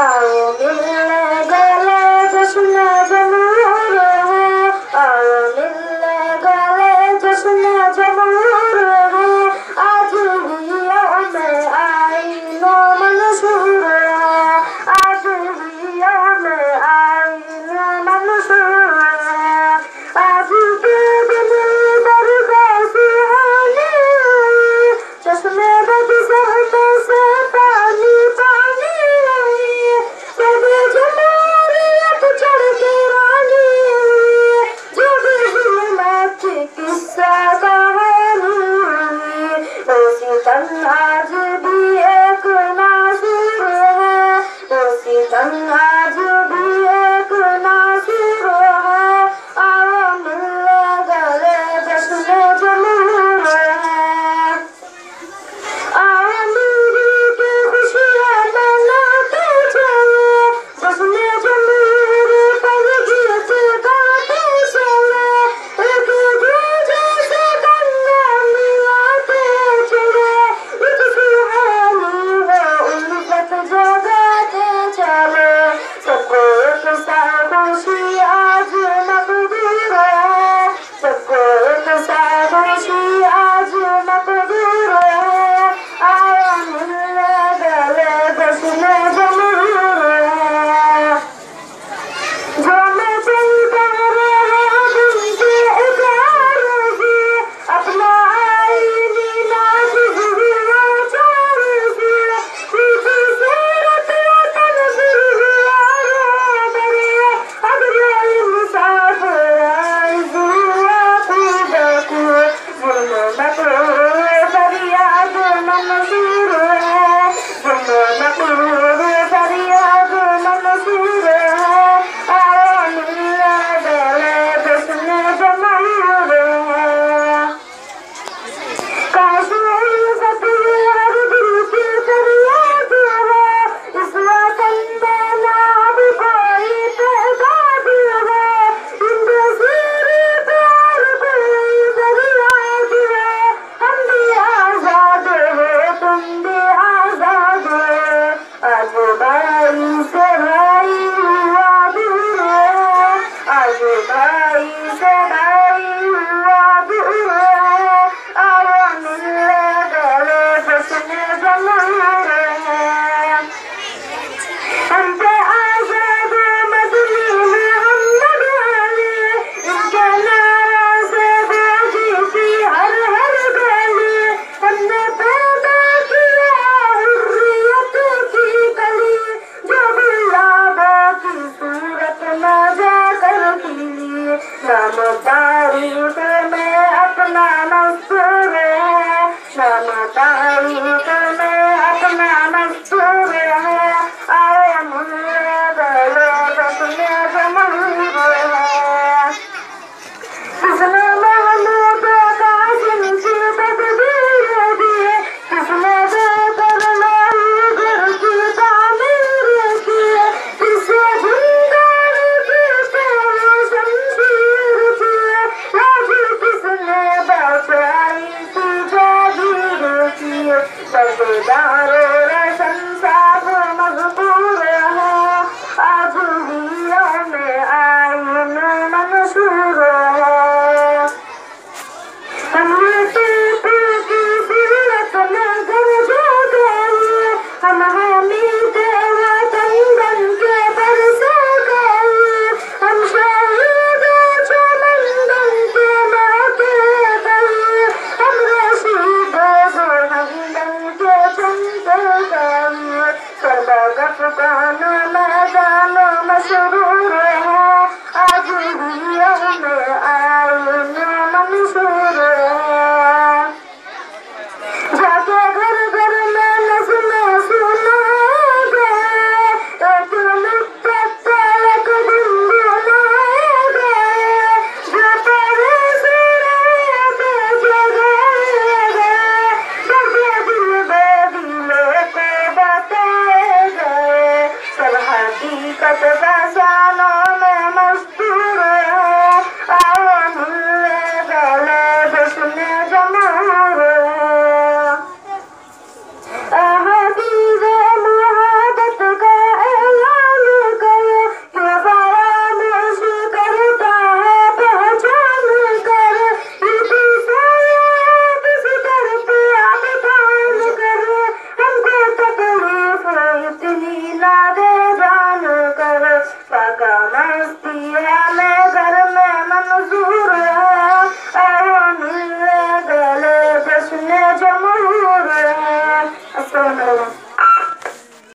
आओ मिलने गले जश्न जमूर है, आओ मिलने गले जश्न जमूर है, आज भी यौम आईन मंसूर है, आज भी यौम आईन मंसूर है, आज के दिन दरगाह सुहानी चश्मे बद सहमे से पानी पानी जब जमहूरियत चढ़ के रानी जब जुल्मत किस्सा कहानी उसी तन्हा आज भी एक नासिर है, उसी तन्हा आज भी एक नासिर है, आओ मिलने गले जश्न जमूर है, आओ मेरी के खुशियाँ मनाते चले, जश्न जमूर पर गीत गाते चले, एक दूजे से कंधा मिलाते चले, एक सुहानी वो उल्फत जगाते चले, सबको एक साथ खुशी आज मकबूल है, सबको एक साथ खुशी आज मकबूल है, आओ मिलने गले जश्न जमूर है, जो मैं चलता रहा दिल के इकरार से, अपना आईनी नाच हुआ चार से, पीछे से रतिया तनवीर हुआ रो अगले मुसाफिर आइज़ हुआ खुदा को, जुल्म मकरूर फरियाद मंसूर है, जुल्म मकरूर फरियाद मंसूर है, आओ मिलने गले जश्न जमूर है, काश उल्फत हर दिल की फरियाद है, इस वतन में ना अब कोई तहदाद है, इनके सिर पर कोई फरियाद है, हम भी आजाद हो तुम भी आजाद हो, आज भाई से भाई हुआ दूर है, आज भाई से भाई हुआ दूर है, आओ मिलने गले जश्न जमूर है, हम पे आजाद मदनी मोहम्मद अली, इनके नारा से गूंजी थी हर हर गली, हमने पैदा किया हुर्रियत की कली, जो गुलाबों की सूरत में जाकर खिली, नाम तारीख में अपना मस्तूर है, नाम तारीख में अपना मस्तूर है, आओ मिलने गले जश्न जमूर है, किसने महमूद कासिम की तदबीर दी, किसने बेकर लाई घर की तामीर की, किसे जिंदानी की तेरे शमशीर की, राजी किसने बचाई थी जागीर की, पर्देदारो रोशन साब मजबूर है, आज भी यौम आईन मंसूर है, हमने टीपू की सूरत में घर जो गए, हम हमीद वतन बन के बरसे गए, हम शहीद चमन बन के मौके गए, हम रशीद दुल्हन बन के चमके गए, करबा गफगान मैदान मशरूर